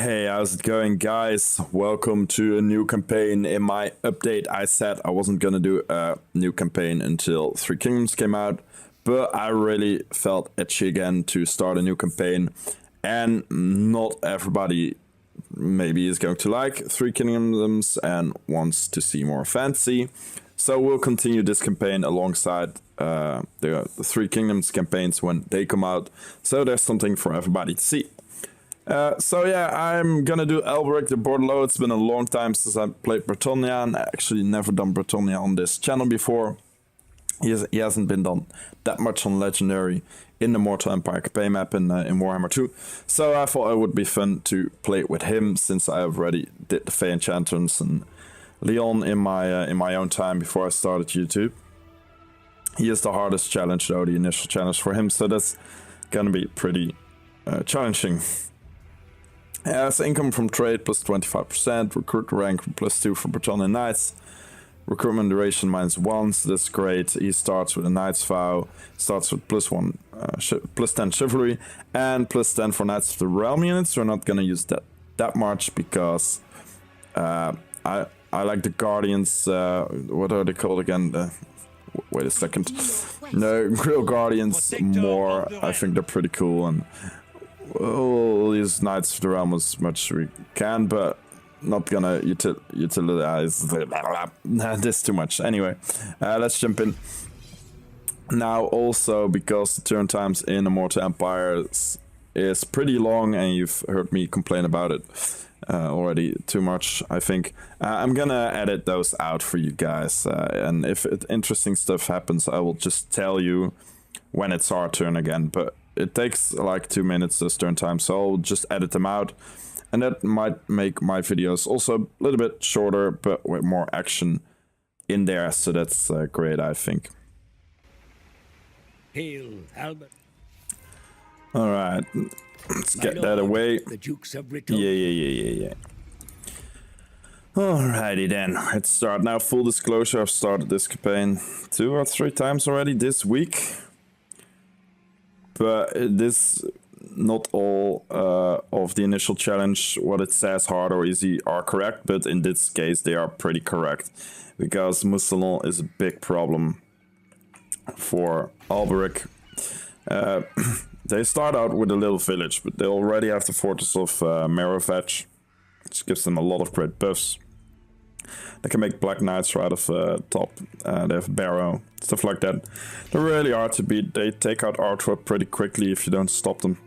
Hey, how's it going, guys? Welcome to a new campaign. In my update, I said I wasn't gonna do a new campaign until Three Kingdoms came out, but I really felt itchy again to start a new campaign, and not everybody maybe is going to like Three Kingdoms and wants to see more fantasy. So we'll continue this campaign alongside the Three Kingdoms campaigns when they come out, so there's something for everybody to see. So yeah, I'm gonna do Alberic de Bordeleaux. It's been a long time since I played Brettonia, and I actually never done Brettonia on this channel before. He hasn't been done that much on Legendary in the Mortal Empire campaign map in Warhammer 2. So I thought it would be fun to play it with him, since I already did the Fey Enchantments and Leon in my own time before I started YouTube. He is the hardest challenge though, the initial challenge for him, so that's gonna be pretty challenging. So income from trade plus 25%, recruit rank +2 for Brettonian Knights, recruitment duration -1, so that's great. He starts with a Knight's Vow, starts with +1, +10 chivalry, and +10 for Knights of the Realm units. We're not gonna use that much because I like the Guardians. What are they called again? Wait a second. No, Grill Guardians more. I think they're pretty cool, and we'll use Knights of the Realm as much as we can, but not gonna utilize this too much. Anyway, let's jump in. Now, also, because the turn times in Immortal Empire is pretty long, and you've heard me complain about it already too much, I think, I'm gonna edit those out for you guys. And if interesting stuff happens, I will just tell you when it's our turn again. But it takes like 2 minutes this turn time, so I'll just edit them out, and that might make my videos also a little bit shorter, but with more action in there, so that's great, I think. Hail, Albert. All right, let's get that away. The Dukes of Brettonia. Yeah. Alrighty then, let's start. Now, full disclosure, I've started this campaign 2 or 3 times already this week. But this, not all of the initial challenge, what it says hard or easy, are correct, but in this case they are pretty correct, because Mousillon is a big problem for Alberic. They start out with a little village, but they already have the fortress of Merovech, which gives them a lot of great buffs. They can make Black Knights right off top. They have Barrow, stuff like that. They're really hard to beat. They take out Artwork pretty quickly if you don't stop them.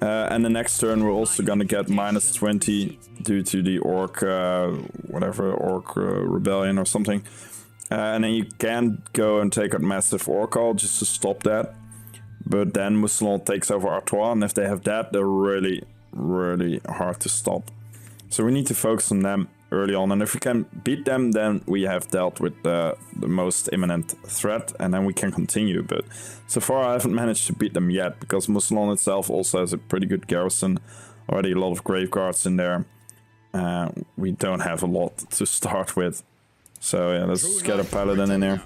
And the next turn we're also gonna get -20 due to the Orc, Orc Rebellion or something. And then you can go and take out Massive Orcal just to stop that. But then Mousillon takes over Artois, and if they have that, they're really hard to stop. So we need to focus on them early on, and if we can beat them, then we have dealt with the most imminent threat, and then we can continue. But so far I haven't managed to beat them yet, because Mousillon itself also has a pretty good garrison, already a lot of graveguards in there. We don't have a lot to start with, so yeah, let's get a paladin in here.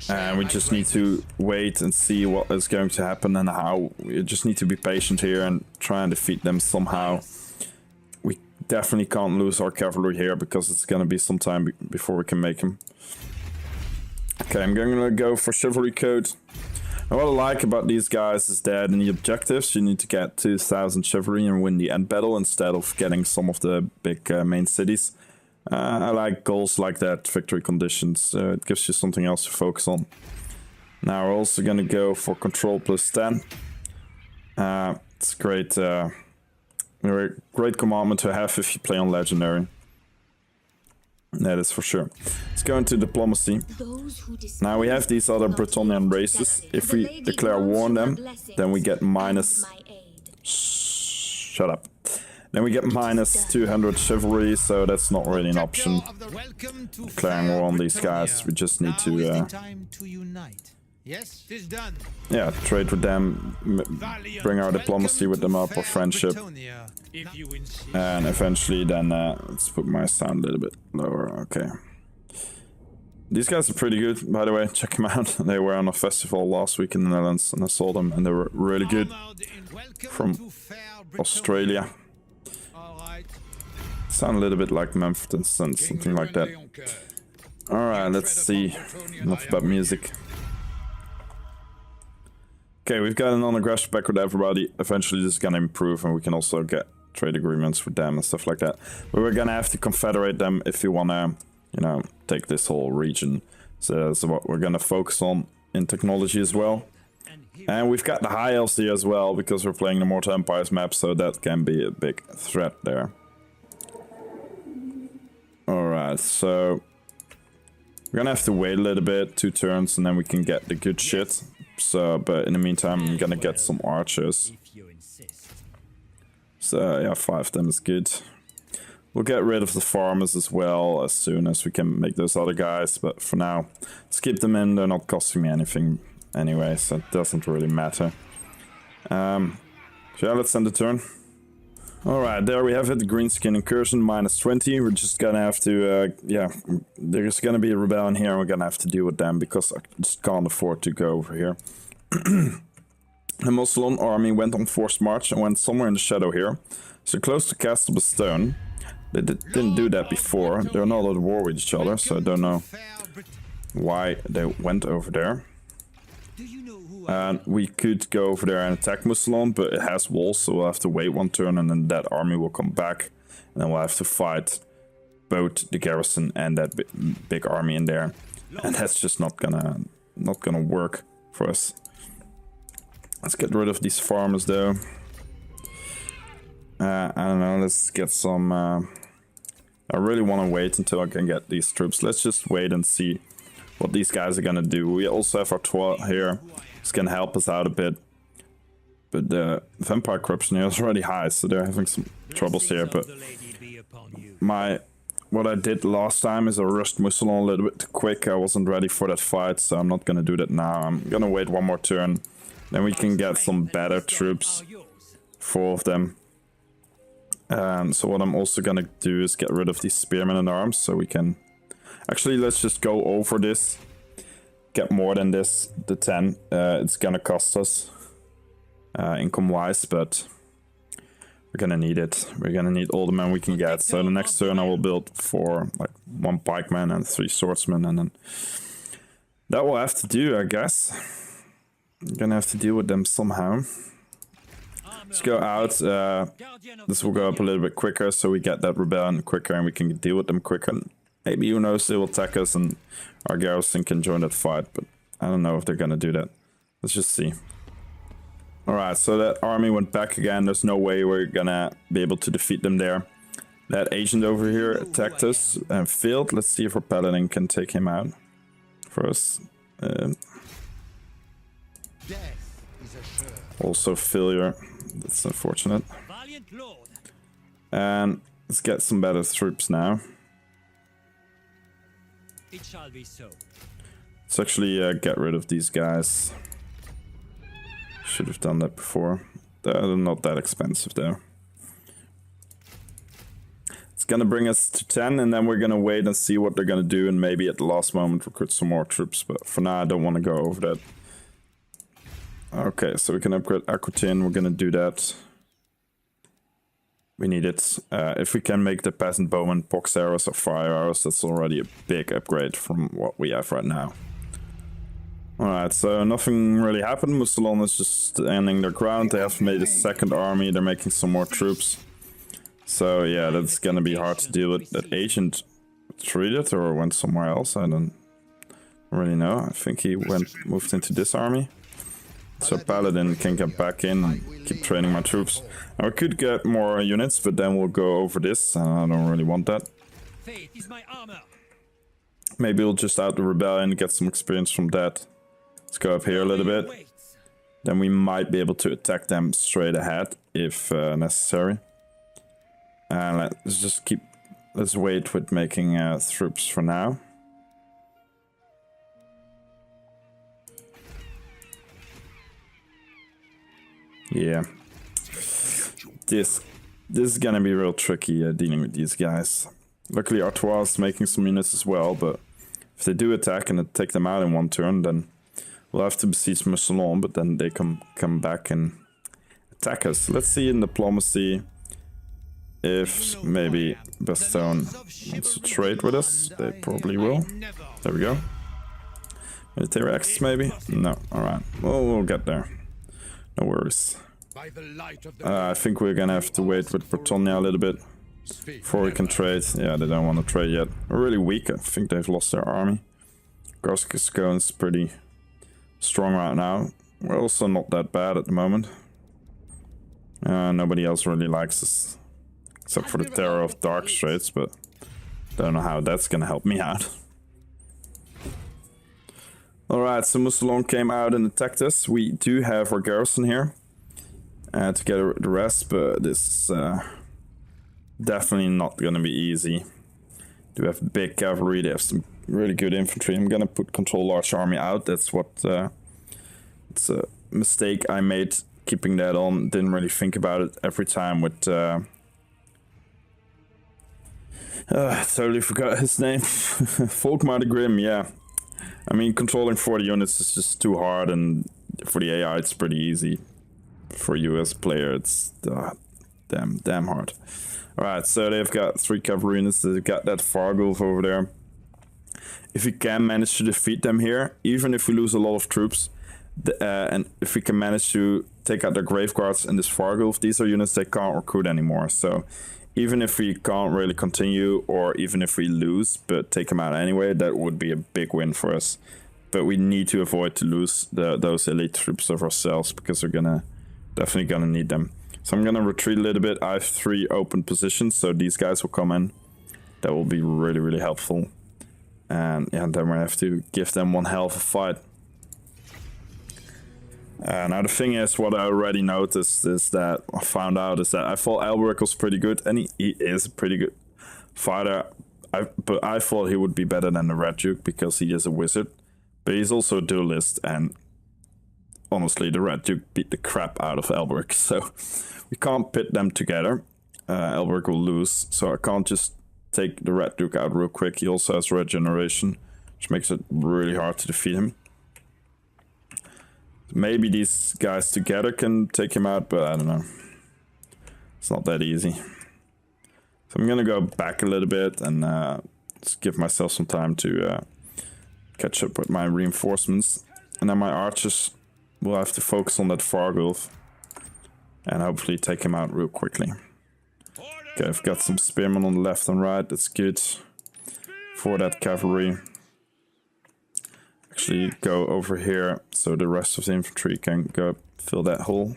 And we just need to wait and see what is going to happen and how. We just need to be patient here and try and defeat them somehow. We definitely can't lose our cavalry here, because it's going to be some time before we can make him. Okay, I'm going to go for Chivalry Code. And what I like about these guys is that in the objectives you need to get 2000 Chivalry and win the end battle instead of getting some of the big main cities. I like goals like that, victory conditions. It gives you something else to focus on. Now we're also going to go for control +10. It's great. Great commandment to have if you play on Legendary. That is for sure. Let's go into diplomacy. Now we have these other Brettonian races. If we declare war on them, then we get Shut up. Then we get -200 chivalry, so that's not really an option. Declaring war on these guys, we just need to yeah, trade with them, bring our diplomacy with them up, or friendship. And eventually then, let's put my sound a little bit lower, okay. These guys are pretty good, by the way. Check them out. They were on a festival last week in the Netherlands, and I saw them, and they were really good. From Australia. Sound a little bit like Memphis and something like that. Alright, let's see. Enough about music. Okay, we've got a non-aggression pact with everybody. Eventually this is gonna improve, and we can also get trade agreements with them and stuff like that. But we're gonna have to confederate them if we wanna, you know, take this whole region. So that's what we're gonna focus on in technology as well. And we've got the High Elves here as well, because we're playing the Mortal Empires map, so that can be a big threat there. Alright, so we're gonna have to wait a little bit, 2 turns, and then we can get the good shit. So, but in the meantime, I'm gonna get some archers. So yeah, 5 of them is good. We'll get rid of the farmers as well as soon as we can make those other guys, but for now, let's keep them in. They're not costing me anything anyway, so it doesn't really matter. So yeah, let's end the turn. Alright, there we have it, the Greenskin Incursion, -20. We're just gonna have to, yeah, there's gonna be a rebellion here, and we're gonna have to deal with them, because I just can't afford to go over here. The Mousillon army went on forced march and went somewhere in the shadow here, so close to Castle Bastone. They didn't do that before. They're not at war with each other, so I don't know why they went over there. And we could go over there and attack Mousillon, but it has walls, so we'll have to wait 1 turn, and then that army will come back, and then we'll have to fight both the garrison and that big army in there, and that's just not gonna work for us. Let's get rid of these farmers though. I don't know. Let's get some. I really want to wait until I can get these troops. Let's just wait and see what these guys are gonna do. We also have our 12 here. It's gonna help us out a bit, but the vampire corruption here is already high, so they're having some troubles here. But what I did last time is I rushed Mousillon a little bit too quick. I wasn't ready for that fight, so I'm not gonna do that now. I'm gonna wait 1 more turn, then we can get some better troops, 4 of them. So what I'm also gonna do is get rid of these spearmen and arms, so we can actually, let's just go over this. Get more than this, the 10. It's gonna cost us income wise, but we're gonna need it. We're gonna need all the men we can get. So the next turn I will build 4, like 1 pikeman and 3 swordsmen, and then that will have to do, I guess. I'm gonna have to deal with them somehow. Let's go out. This will go up a little bit quicker, so we get that rebellion quicker and we can deal with them quicker. Maybe, who knows, they will attack us and our garrison can join that fight, but I don't know if they're gonna do that. Let's just see. Alright, so that army went back again. There's no way we're gonna be able to defeat them there. That agent over here attacked us and failed. Let's see if our paladin can take him out for us. Also failure. That's unfortunate. And let's get some better troops now. It shall be so. Let's actually get rid of these guys. Should have done that before. They're not that expensive though. It's gonna bring us to 10, and then we're gonna wait and see what they're gonna do, and maybe at the last moment recruit some more troops. But for now, I don't want to go over that. Okay, so we can upgrade Aquitaine. We're gonna do that. We need it. If we can make the peasant bowman pox arrows or fire arrows, that's already a big upgrade from what we have right now. Alright, so nothing really happened. Mousillon is just standing their ground. They have made a 2nd army. They're making some more troops. So yeah, that's gonna be hard to deal with. That agent retreated or went somewhere else. I don't really know. I think he moved into this army. So Paladin can get back in and keep training my troops. Now we could get more units, but then we'll go over this, and I don't really want that. Maybe we'll just out the rebellion, get some experience from that. Let's go up here a little bit. Then we might be able to attack them straight ahead, if necessary. And let's wait with making troops for now. Yeah, this is gonna be real tricky dealing with these guys. Luckily Artois is making some units as well, but If they do attack and take them out in one turn, then we'll have to besiege Mousillon, but then they come back and attack us. Let's see in diplomacy if maybe Bastogne wants to trade with us. They probably will. There we go. Military access maybe? No, alright. Well, we'll get there. No worries. I think we're gonna have to wait with Brettonia a little bit before we can trade. Yeah, they don't want to trade yet. We're really weak. I think they've lost their army. Gascogne pretty strong right now. We're also not that bad at the moment. Nobody else really likes us. Except for the terror of dark straits, but don't know how that's gonna help me out. Alright, so Mousillon came out and attacked us. We do have our garrison here to get the rest, but this is definitely not gonna be easy. Do have big cavalry, they have some really good infantry. I'm gonna put control large army out. That's what it's a mistake I made keeping that on. Didn't really think about it every time with totally forgot his name. Volkmar the Grim, yeah. I mean, controlling 40 units is just too hard, and for the AI it's pretty easy. For you as a player, it's damn hard. Alright, so they've got 3 cavalry units, they've got that Fargulf over there. If we can manage to defeat them here, even if we lose a lot of troops, and if we can manage to take out their Graveguards and this Fargulf, these are units they can't recruit anymore. So even if we can't really continue, or even if we lose but take them out anyway, that would be a big win for us. But we need to avoid to lose those elite troops of ourselves, because we're definitely gonna need them. So I'm gonna retreat a little bit. I have 3 open positions, so these guys will come in. That will be really helpful. And yeah, then we have to give them one hell of a fight. Now the thing is, what I already noticed is that I thought Alberic was pretty good, and he is a pretty good fighter. But I thought he would be better than the Red Duke because he is a wizard, but he's also a duelist, and honestly, the Red Duke beat the crap out of Alberic, so we can't pit them together. Alberic will lose, so I can't just take the Red Duke out real quick. He also has regeneration, which makes it really hard to defeat him. Maybe these guys together can take him out, but I don't know. It's not that easy. So I'm gonna go back a little bit and just give myself some time to catch up with my reinforcements. And then my archers will have to focus on that Fargulf and hopefully take him out real quickly. Okay, I've got some spearmen on the left and right. That's good for that cavalry. Actually go over here so the rest of the infantry can go fill that hole.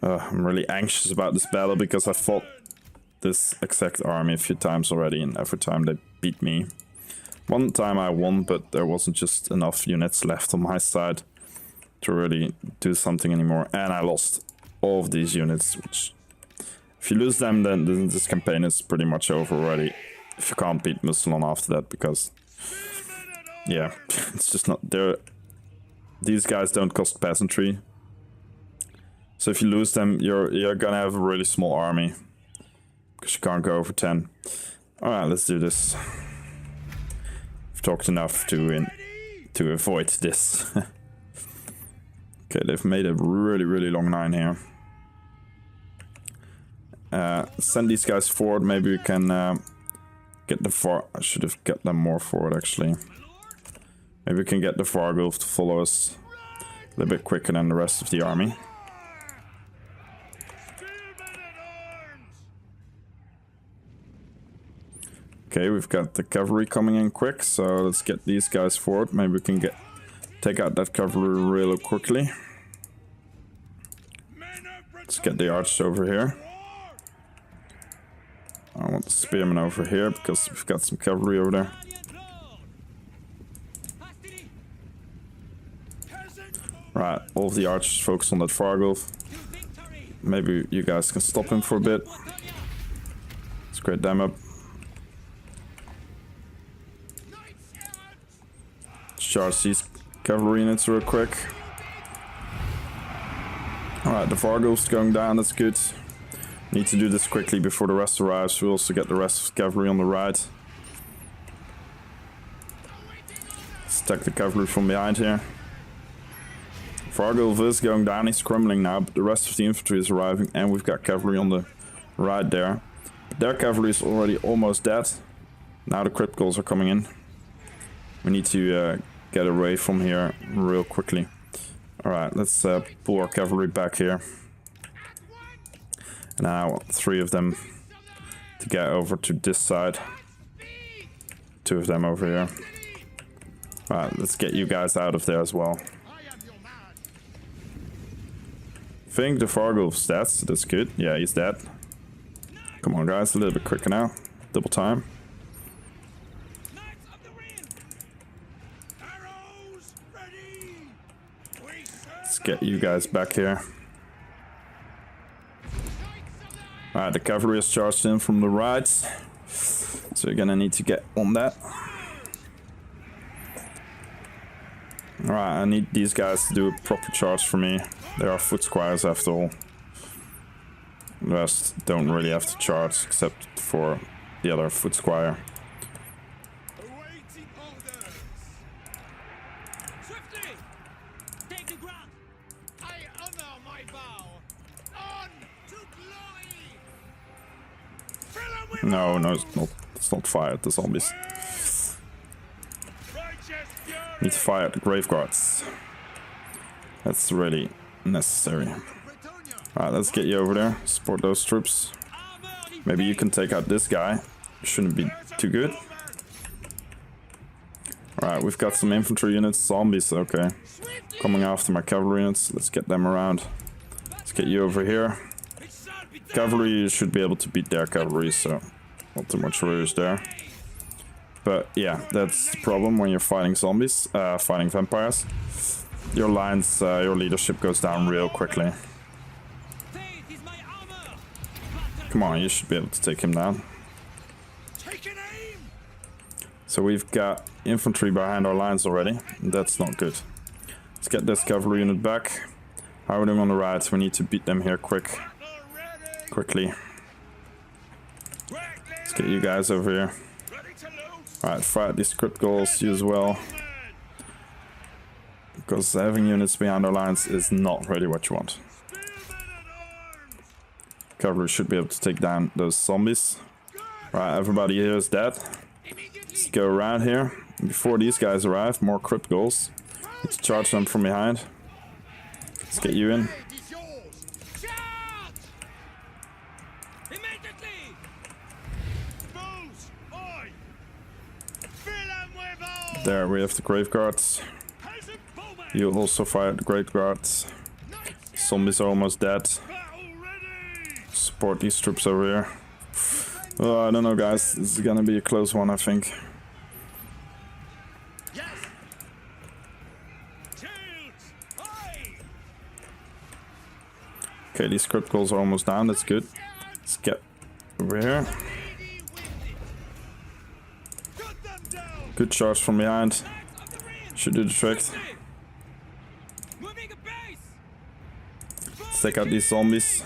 I'm really anxious about this battle because I fought this exact army a few times already, and every time they beat me. One time I won, but there wasn't just enough units left on my side to really do something anymore, and I lost all of these units, which if you lose them, then this campaign is pretty much over already. If you can't beat Mousillon after that, because yeah, it's just not there. These guys don't cost peasantry, so if you lose them, you're gonna have a really small army because you can't go over 10. All right, let's do this. I've talked enough to avoid this. Okay, they've made a really long line here. Send these guys forward. Maybe we can get the far. I should have got them more forward actually. Maybe we can get the Fargulf to follow us a little bit quicker than the rest of the army. Okay, we've got the cavalry coming in quick, so let's get these guys forward. Maybe we can take out that cavalry real quickly. Let's get the archers over here. I want the spearmen over here because we've got some cavalry over there. Right, all of the archers focus on that Fargulf. Maybe you guys can stop him for a bit. Let's grade them up. Charge these cavalry units real quick. Alright, the Fargulf's going down, that's good. Need to do this quickly before the rest arrives. We also get the rest of the cavalry on the right. Attack the cavalry from behind here. Vargulf is going down, he's crumbling now, but the rest of the infantry is arriving, and we've got cavalry on the right there. But their cavalry is already almost dead. Now the criticals are coming in. We need to get away from here real quickly. Alright, let's pull our cavalry back here. And now I want 3 of them to get over to this side. 2 of them over here. Alright, let's get you guys out of there as well. I think the Vargulf's dead, so that's good. Yeah, he's dead. Come on guys, a little bit quicker now. Double time. Let's get you guys back here. Alright, the cavalry has charged in from the right. So we're gonna need to get on that. Alright, I need these guys to do a proper charge for me. They are foot squires after all. The rest don't really have to charge except for the other foot squire. No, it's not fired, the zombies. Need to fire the grave guards. That's really necessary. Alright, let's get you over there. Support those troops. Maybe you can take out this guy. Shouldn't be too good. Alright, we've got some infantry units. Zombies, okay. Coming after my cavalry units. Let's get them around. Let's get you over here. Cavalry should be able to beat their cavalry, so not too much worries there. But yeah, that's the problem when you're fighting zombies, fighting vampires. Your lines, your leadership goes down real quickly. Come on, you should be able to take him down. So we've got infantry behind our lines already. That's not good. Let's get this cavalry unit back. How are we doing on the right? We need to beat them here quickly. Let's get you guys over here. Alright, fight these crit goals, you as well. Because having units behind our lines is not really what you want. Cavalry should be able to take down those zombies. Right, everybody here is dead. Let's go around here. Before these guys arrive, more crit goals. Need to charge them from behind. Let's get you in. There we have the grave guards. You also fire the grave guards. Zombies are almost dead. Support these troops over here. Oh, I don't know guys, this is gonna be a close one I think. Okay, these crit goals are almost down, that's good. Let's get over here. Good charge from behind. Should do the trick. Let's take out these zombies.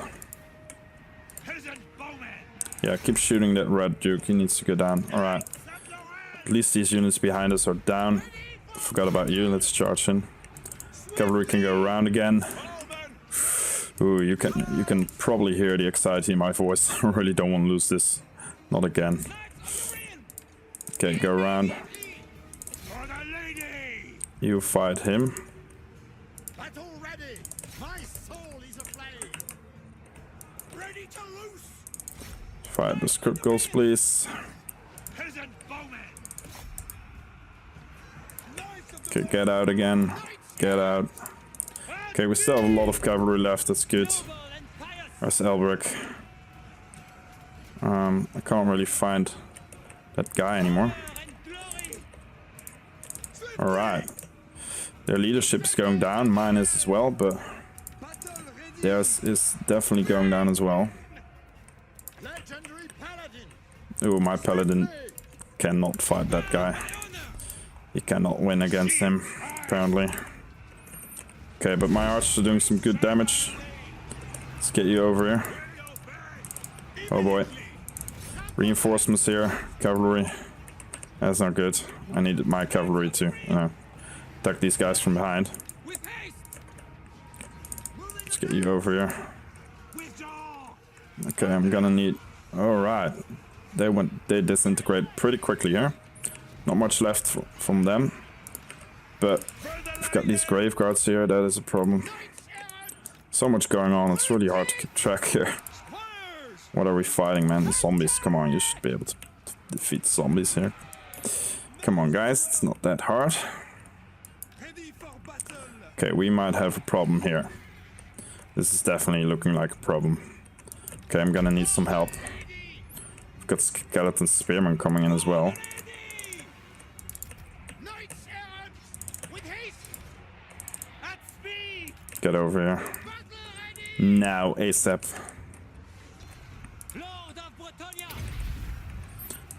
Yeah, keep shooting that red duke. He needs to go down. Alright. At least these units behind us are down. Forgot about you. Let's charge in. Cavalry can go around again. Ooh, you can probably hear the anxiety in my voice. I really don't want to lose this. Not again. Okay, go around. You fight him. Fight the script goals, please. Okay, get out again. Get out. Okay, we still have a lot of cavalry left. That's good. Where's Alberic? I can't really find that guy anymore. Alright. Their leadership is going down. Mine is as well, but theirs is definitely going down as well. Oh, my paladin cannot fight that guy. He cannot win against him, apparently. Okay, but my archers are doing some good damage. Let's get you over here. Oh boy. Reinforcements here. Cavalry. That's not good. I needed my cavalry to, you know, attack these guys from behind. Let's get you over here. Okay, I'm gonna need... Alright. They disintegrate pretty quickly here. Not much left from them. But we've got these grave guards here, that is a problem. So much going on, it's really hard to keep track here. What are we fighting, man? The zombies, come on, you should be able to defeat zombies here. Come on, guys, it's not that hard. Okay, we might have a problem here. This is definitely looking like a problem. Okay, I'm gonna need some help. We've got skeleton spearmen coming in as well. Get over here. Now, ASAP.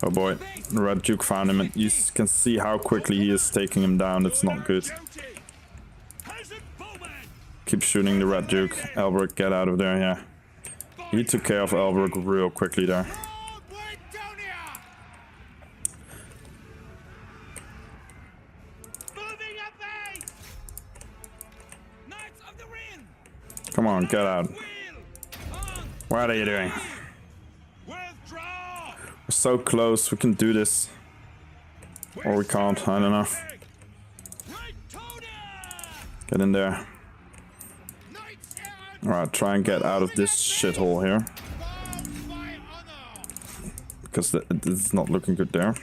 Oh boy, the Red Duke found him, and you can see how quickly he is taking him down. It's not good. Keep shooting the Red Duke. Alberic, get out of there, yeah. He took care of Alberic real quickly there. Come on, get out. What are you doing? We're so close, we can do this. Or we can't, I don't know. Get in there. Alright, try and get out of this shithole here. Because it's not looking good there.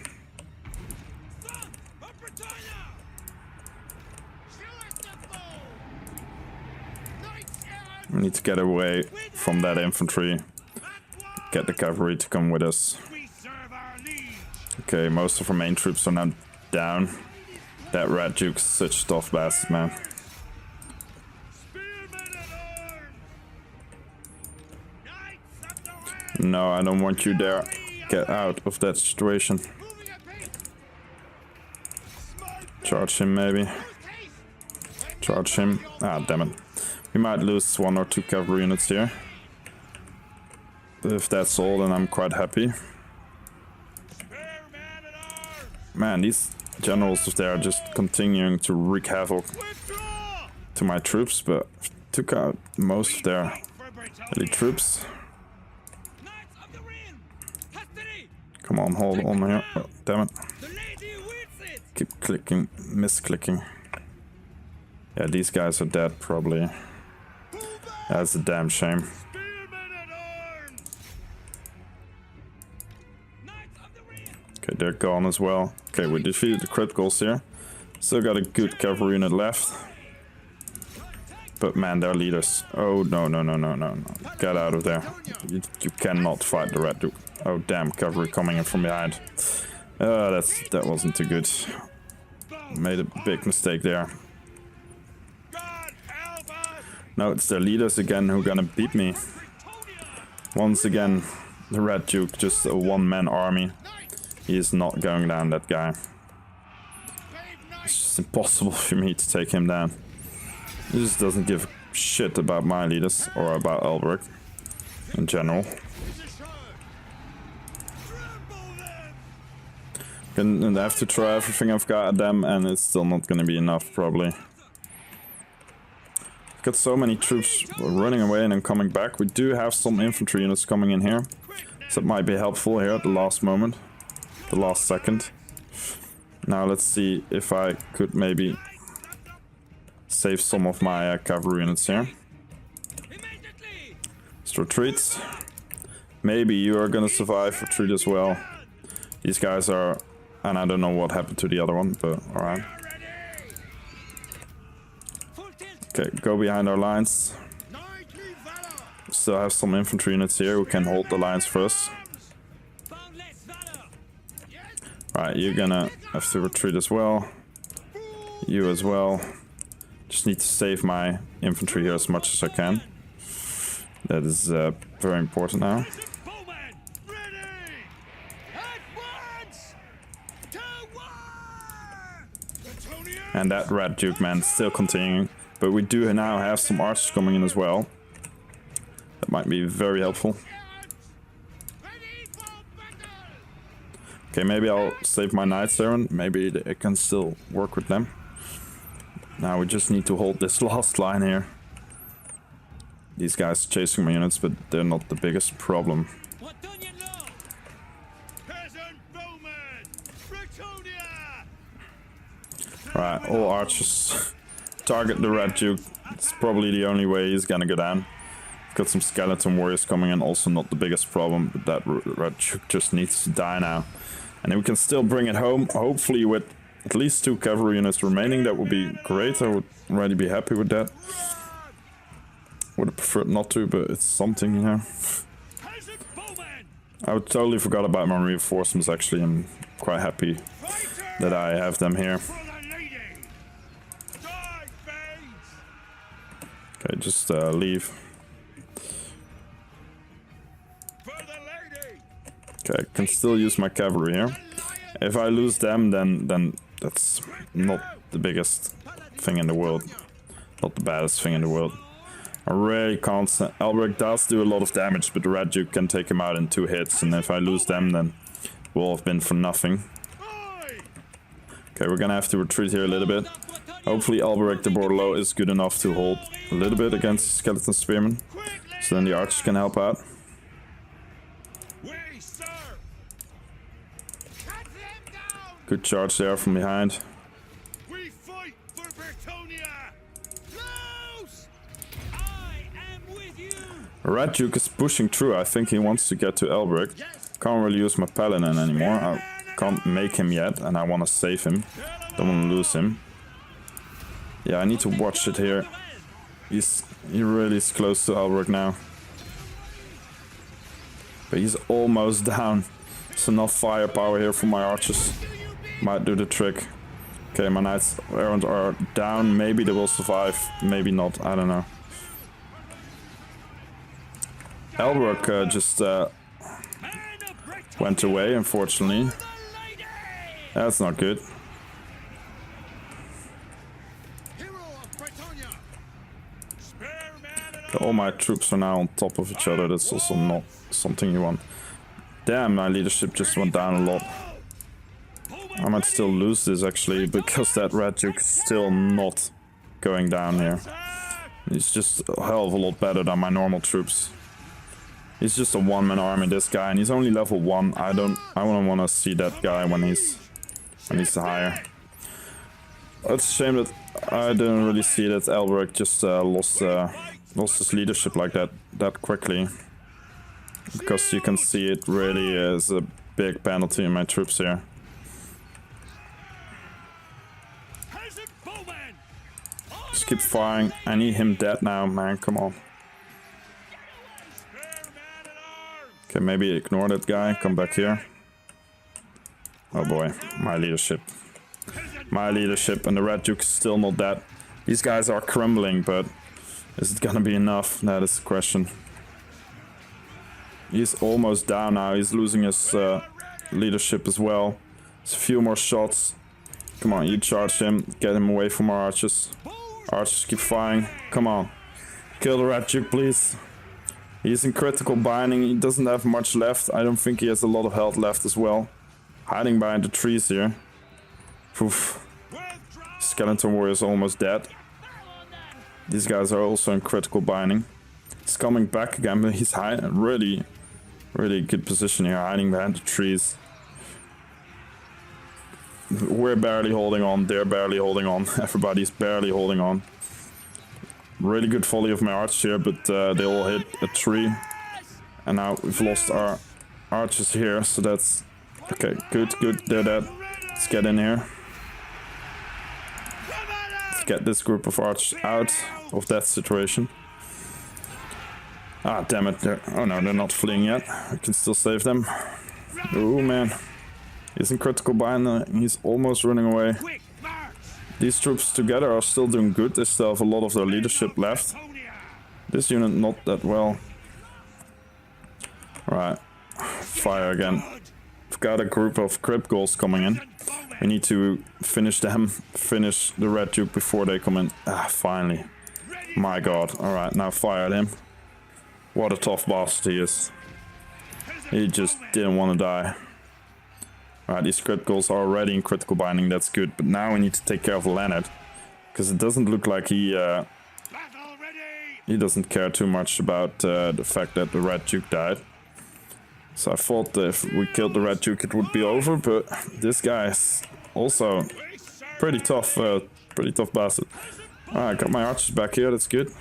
We need to get away from that infantry. Get the cavalry to come with us. Okay, most of our main troops are now down. That Red Duke's such a tough bastard, man. No, I don't want you there. Get out of that situation. Charge him, maybe. Charge him. Ah, damn it. We might lose 1 or 2 cavalry units here. But if that's all, then I'm quite happy. Man, these generals there are just continuing to wreak havoc to my troops, but took out most of their elite troops. Come on, hold on here. Oh, damn it. Keep clicking, misclicking. Yeah, these guys are dead, probably. That's a damn shame. Okay, they're gone as well. Okay, we defeated the criticals here. Still got a good cavalry unit left. But man, they're leaders. Oh, no, no, no, no, no, no. Get out of there. You cannot fight the Red Duke. Oh, damn, cavalry coming in from behind. That wasn't too good. Made a big mistake there. No, it's their leaders again who are gonna beat me. Once again, the Red Duke, just a one-man army. He is not going down, that guy. It's just impossible for me to take him down. He just doesn't give a shit about my leaders, or about Alberic in general. And I have to try everything I've got at them, and it's still not gonna be enough, probably. Got so many troops running away and then coming back. We do have some infantry units coming in here, so it might be helpful here at the last moment, the last second. Now let's see if I could maybe save some of my cavalry units here. Let's retreat. Maybe you are gonna survive retreat as well. These guys are, and I don't know what happened to the other one, but alright. Okay, go behind our lines. Still have some infantry units here who can hold the lines for us. Right, you're gonna have to retreat as well. You as well. Just need to save my infantry here as much as I can. That is very important now. And that Red Duke, man, still continuing. But we do now have some archers coming in as well. That might be very helpful. Okay, maybe I'll save my knights there, and maybe I can still work with them. Now we just need to hold this last line here. These guys chasing my units, but they're not the biggest problem. Right, all archers target the Red Duke. It's probably the only way he's gonna go down. Got some skeleton warriors coming in, also not the biggest problem, but that Red Duke just needs to die now. And then we can still bring it home, hopefully with at least 2 cavalry units remaining. That would be great, I would already be happy with that. Would have preferred not to, but it's something, you know. I totally forgot about my reinforcements, actually. I'm quite happy that I have them here. Okay, just leave. Okay, I can still use my cavalry here. If I lose them, then that's not the biggest thing in the world. Not the baddest thing in the world. I really can't... Alberic does do a lot of damage, but the Red Duke can take him out in 2 hits. And if I lose them, then it will have been for nothing. Okay, we're gonna have to retreat here a little bit. Hopefully Alberic de Bordeleaux is good enough to hold a little bit against Skeleton Spearmen. So then the archers can help out. Good charge there from behind. We fight for Brettonia. I am with you. Red Duke is pushing through. I think he wants to get to Alberic. Can't really use my Paladin anymore. I can't make him yet, and I want to save him. Don't want to lose him. Yeah, I need to watch it here. He really is close to Alberic now. But he's almost down. So enough firepower here for my archers. Might do the trick. Okay, my knights errant are down. Maybe they will survive. Maybe not. I don't know. Alberic just went away, unfortunately. That's not good. Okay, all my troops are now on top of each other. That's also not something you want. Damn, my leadership just went down a lot. I might still lose this actually, because that Red Duke is still not going down here. He's just a hell of a lot better than my normal troops. He's just a one-man army, this guy, and he's only level 1. I don't want to see that guy when he's higher. It's a shame that I didn't really see that Alberic just lost his leadership like that quickly. Because you can see it really is a big penalty in my troops here. Just keep firing. I need him dead now, man. Come on. Okay, maybe ignore that guy. Come back here. Oh boy, my leadership. My leadership, and the Red Duke is still not dead. These guys are crumbling, but is it gonna be enough? That is the question. He's almost down now. He's losing his leadership as well. There's a few more shots. Come on, you charge him. Get him away from our archers. Archers keep firing. Come on. Kill the Red Duke, please. He's in critical binding. He doesn't have much left. I don't think he has a lot of health left as well. Hiding behind the trees here. Oof. Skeleton warrior is almost dead. These guys are also in critical binding. He's coming back again, but he's hiding. Really good position here, hiding behind the trees. We're barely holding on. They're barely holding on. Everybody's barely holding on. Really good volley of my archers here, but they all hit a tree. And now we've lost our archers here, so that's... Okay, good. They're dead. Let's get in here. Let's get this group of archers out of that situation. Ah, damn it. Oh no, they're not fleeing yet. I can still save them. Oh man. He's in critical bind. He's almost running away. These troops together are still doing good. They still have a lot of their leadership left. This unit not that well. Right. Fire again. We've got a group of crypt ghouls coming in. We need to finish them. Finish the Red Duke before they come in. Ah, finally. My god. Alright, now fire at him. What a tough bastard he is. He just didn't want to die. Alright, these crypt ghouls are already in critical binding, that's good. But now we need to take care of Leonard. Because it doesn't look like Battle ready. he doesn't care too much about the fact that the Red Duke died. So I thought that if we killed the Red Duke it would be over, but this guy is also pretty tough bastard. Alright, got my archers back here, that's good.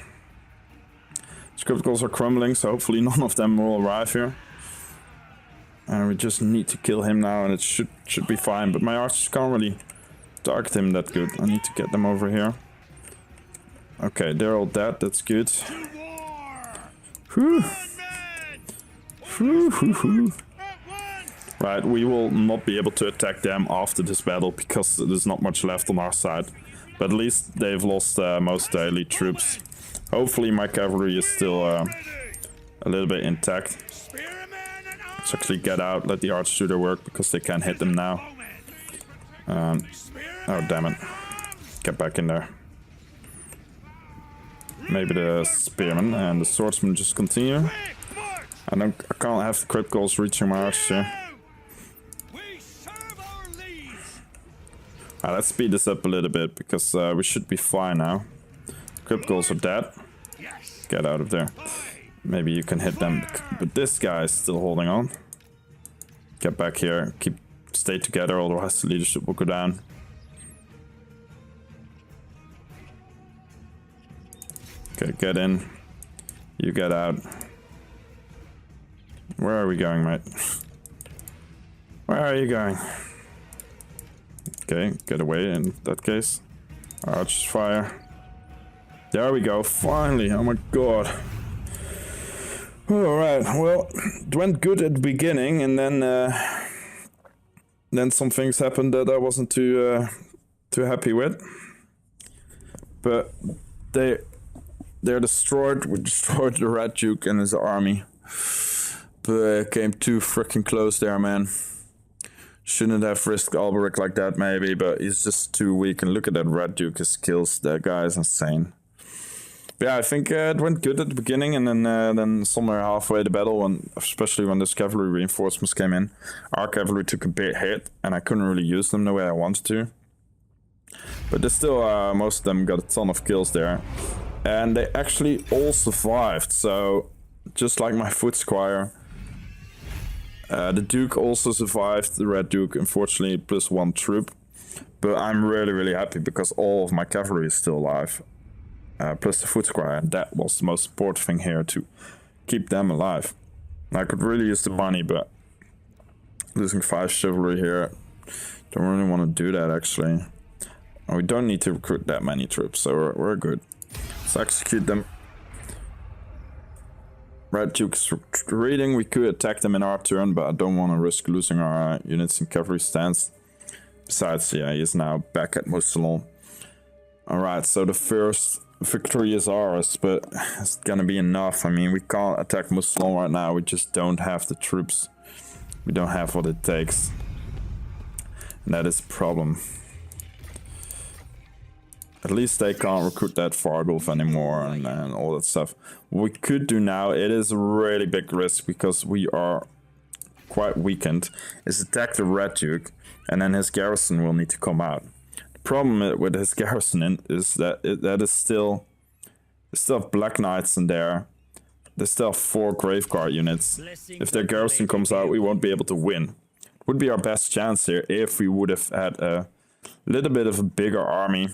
Script goals are crumbling, so hopefully none of them will arrive here. And we just need to kill him now and it should be fine, but my archers can't really target him that good. I need to get them over here. Okay, they're all dead, that's good. Whew. Right, we will not be able to attack them after this battle because there's not much left on our side. But at least they've lost most of their elite troops. Hopefully my cavalry is still a little bit intact. Let's actually get out, let the archers do their work because they can't hit them now. Oh damn it. Get back in there. Maybe the spearmen and the swordsmen just continue. I can't have the crit goals reaching my archers here. Alright, let's speed this up a little bit because we should be fine now. Crit goals are dead. Get out of there. Maybe you can hit them, but this guy is still holding on. Get back here, stay together, otherwise the leadership will go down. Okay, get in. You get out. Where are we going, mate? Where are you going? Okay, get away in that case. Archers fire. There we go, finally, oh my god. Alright, well, it went good at the beginning and then some things happened that I wasn't too happy with. But they're destroyed. We destroyed the Red Duke and his army. But came too freaking close there, man. Shouldn't have risked Alberic like that, maybe, but he's just too weak. And look at that Red Duke, his skills. That guy is insane. But yeah, I think it went good at the beginning, and then somewhere halfway the battle, especially when those cavalry reinforcements came in, our cavalry took a big hit, and I couldn't really use them the way I wanted to. But there's still, most of them got a ton of kills there. And they actually all survived, so just like my foot squire, the Duke also survived, the Red Duke, unfortunately, plus 1 troop. But I'm really, really happy because all of my cavalry is still alive. Plus the foot squire, and that was the most important thing here, to keep them alive. I could really use the money, but losing 5 chivalry here, don't really want to do that actually. And we don't need to recruit that many troops, so we're good. Let's execute them. Red Duke's retreating. We could attack them in our turn, but I don't want to risk losing our units in cavalry stance. Besides, yeah, he is now back at Mousillon. Alright, so the first victory is ours, but it's gonna be enough. I mean, we can't attack Mousillon right now. We just don't have the troops. We don't have what it takes. And that is a problem. At least they can't recruit that Fargulf anymore and all that stuff. What we could do now, it is a really big risk because we are quite weakened, is attack the Red Duke and then his garrison will need to come out. The problem with his garrison is that they still have Black Knights in there. They still have 4 Graveguard units. If their garrison comes out, we won't be able to win. It would be our best chance here if we would have had a little bit of a bigger army.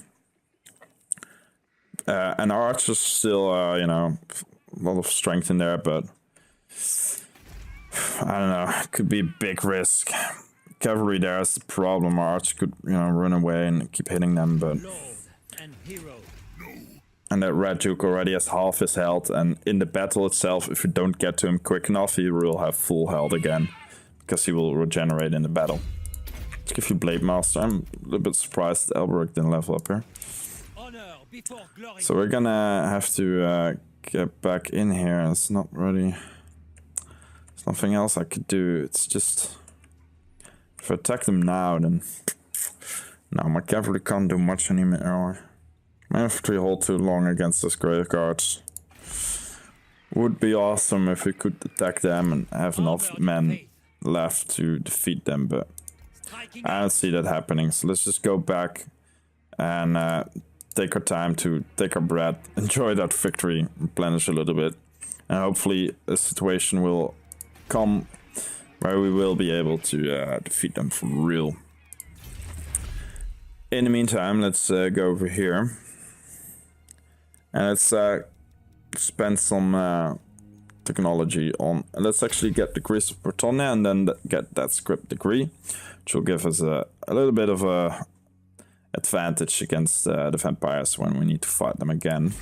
And our archers still, you know, a lot of strength in there, but I don't know, it could be a big risk. Cavalry there is the problem. Our archers could, you know, run away and keep hitting them, but... And that Red Duke already has half his health, and in the battle itself, if you don't get to him quick enough, he will have full health again, because he will regenerate in the battle. Let's give you Blade Master. I'm a little bit surprised Alberic didn't level up here. So we're gonna have to get back in here. It's not really... There's nothing else I could do. It's just... If I attack them now, then... No, my cavalry can't do much anymore. My infantry hold too long against those grave guards. Would be awesome if we could attack them and have enough men left to defeat them, but I don't see that happening. So let's just go back and take our time, to take our breath, enjoy that victory, replenish a little bit, and hopefully a situation will come where we will be able to defeat them for real. In the meantime, let's go over here and let's spend some technology on. Let's actually get degrees of Brettonia and then get that script degree, which will give us a little bit of a advantage against the vampires when we need to fight them again.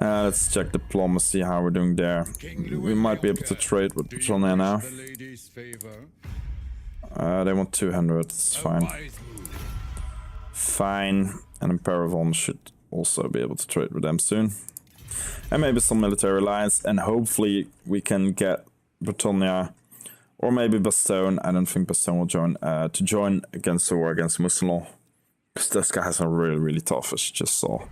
Let's check diplomacy, how we're doing there. We might be able to trade with Brettonia now. They want 200, it's fine. Fine, and Paravon should also be able to trade with them soon. And maybe some military alliance, and hopefully we can get Brettonia, or maybe Bastogne. I don't think Bastogne will join, to join against the war against Mousillon. Because those guys are really, really tough, as you just saw.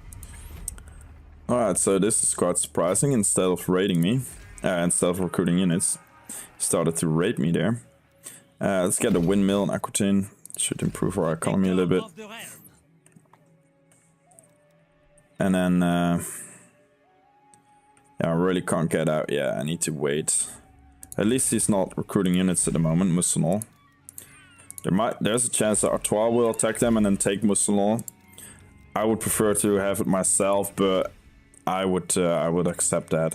Alright, so this is quite surprising. Instead of raiding me, instead of recruiting units, he started to raid me there. Let's get a windmill in Aquitaine. Should improve our economy a little bit. And then, yeah, I really can't get out. Yeah, I need to wait. At least he's not recruiting units at the moment, Mousillon. There's a chance that Artois will attack them and then take Mousillon. I would prefer to have it myself, but I would accept that.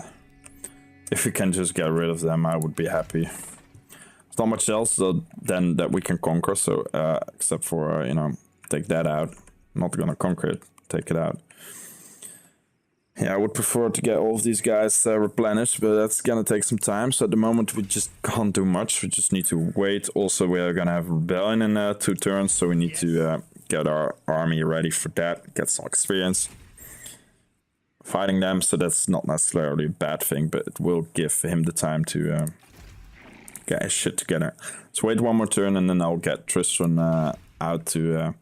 If we can just get rid of them, I would be happy. There's not much else then that we can conquer, so except for you know, take that out. I'm not gonna conquer it, take it out. Yeah, I would prefer to get all of these guys replenished, but that's gonna take some time. So at the moment we just can't do much. We just need to wait. Also, we are gonna have a rebellion in 2 turns, so we need to get our army ready for that, get some experience fighting them. So that's not necessarily a bad thing, but it will give him the time to get his shit together. Let's wait 1 more turn, and then I'll get Tristan out to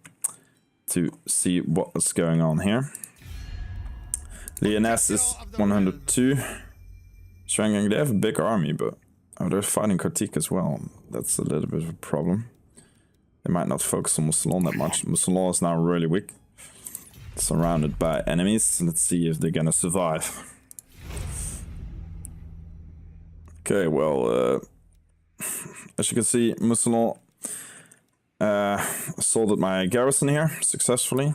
see what's going on here. Lyonesse is 102. Strangling, they have a big army, but they're fighting Cartique as well. That's a little bit of a problem. They might not focus on Mousillon that much. Mousillon is now really weak. Surrounded by enemies. Let's see if they're gonna survive. Okay, well, as you can see, Mousillon assaulted my garrison here successfully.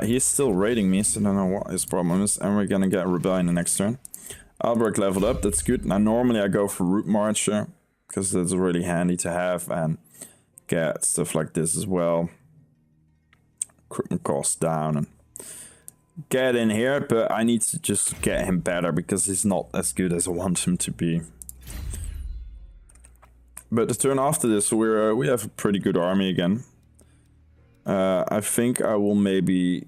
He's still raiding me, so I don't know what his problem is, and we're gonna get a rebellion the next turn. Alberic leveled up, that's good. Now normally I go for route marcher, because that's really handy to have, and get stuff like this as well. Equipment costs down, and get in here, but I need to just get him better, because he's not as good as I want him to be. But the turn after this, we have a pretty good army again. I think I will maybe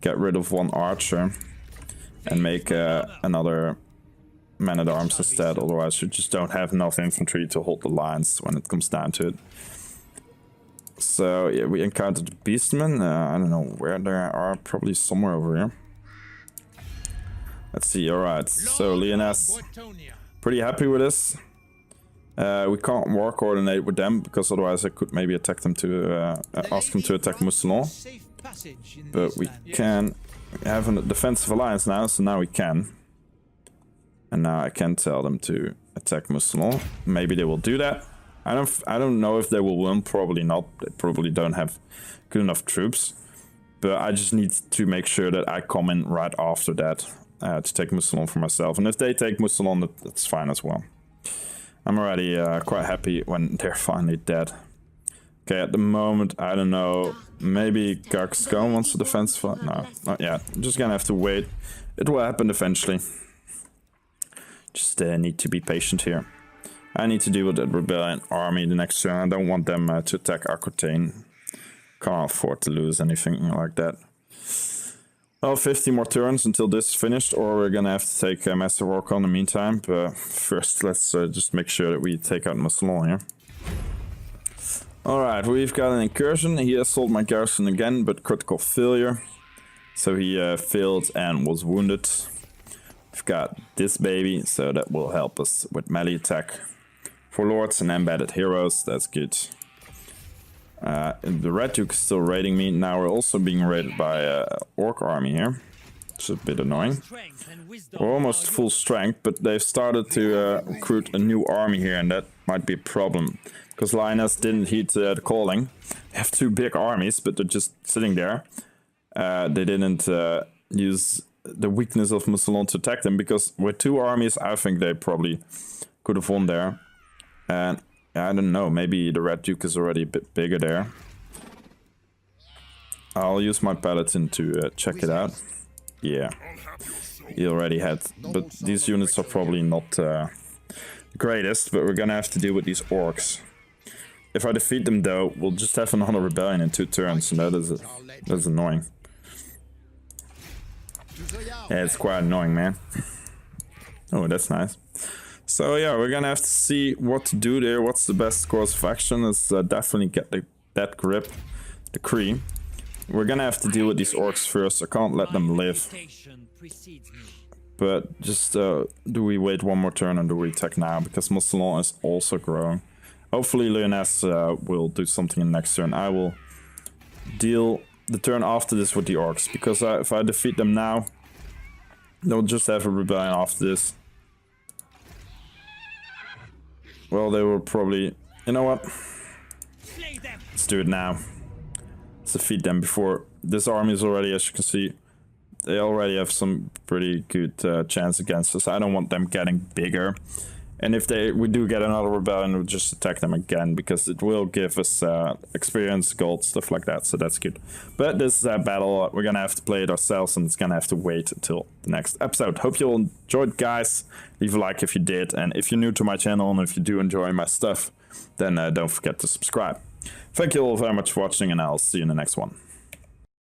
get rid of 1 archer and make another man-at-arms instead, otherwise you just don't have enough infantry to hold the lines when it comes down to it. So yeah, we encountered the beastmen. I don't know where they are, probably somewhere over here. Let's see, alright, so Lyonesse, pretty happy with this. We can't war coordinate with them, because otherwise I could maybe attack them to ask them to attack Mousillon. But we can have a defensive alliance now, so now we can. And now I can tell them to attack Mousillon. Maybe they will do that. I don't know if they will win, probably not. They probably don't have good enough troops. But I just need to make sure that I come in right after that to take Mousillon for myself. And if they take Mousillon, that's fine as well. I'm already quite happy when they're finally dead. Okay, at the moment, I don't know. Maybe Gascon wants to defense fight? No, not yet. I'm just gonna have to wait. It will happen eventually. Just need to be patient here. I need to deal with that rebellion army the next turn. I don't want them to attack Aquitaine. Can't afford to lose anything like that. Well, 50 more turns until this is finished, or we're gonna have to take Master Warcon in the meantime. But first, let's just make sure that we take out Mousillon here. Alright, we've got an incursion. He assaulted my garrison again, but critical failure. So he failed and was wounded. We've got this baby, so that will help us with melee attack. For lords and embedded heroes, that's good. The Red Duke is still raiding me. Now we're also being raided by Orc army here. It's a bit annoying. We're almost full strength, but they've started to recruit a new army here, and that might be a problem. Because Lioness didn't heed the calling. They have 2 big armies, but they're just sitting there. They didn't use the weakness of Mousillon to attack them, because with 2 armies, I think they probably could have won there. And I don't know, maybe the Red Duke is already a bit bigger there. I'll use my Paladin to check it out. Yeah, he already had, but these units are probably not the greatest, but we're gonna have to deal with these orcs. If I defeat them though, we'll just have another rebellion in 2 turns, and that's annoying. Yeah, it's quite annoying, man. Oh, that's nice. So yeah, we're gonna have to see what to do there. What's the best course of action? Is definitely get that grip decree. We're gonna have to deal with these orcs first. I can't let them live. But just do we wait one more turn or do we attack now? Because Mousillon is also growing. Hopefully Lioness will do something in the next turn. I will deal the turn after this with the orcs. Because if I defeat them now, they'll just have a rebellion after this. Well, they will probably... You know what? Let's do it now. Let's defeat them before... This army is already, as you can see, they already have some pretty good chance against us. I don't want them getting bigger. And if we do get another rebellion, we'll just attack them again, because it will give us experience, gold, stuff like that, so that's good. But this is a battle, we're gonna have to play it ourselves, and it's gonna have to wait until the next episode. Hope you all enjoyed, guys. Leave a like if you did, and if you're new to my channel, and if you do enjoy my stuff, then don't forget to subscribe. Thank you all very much for watching, and I'll see you in the next one.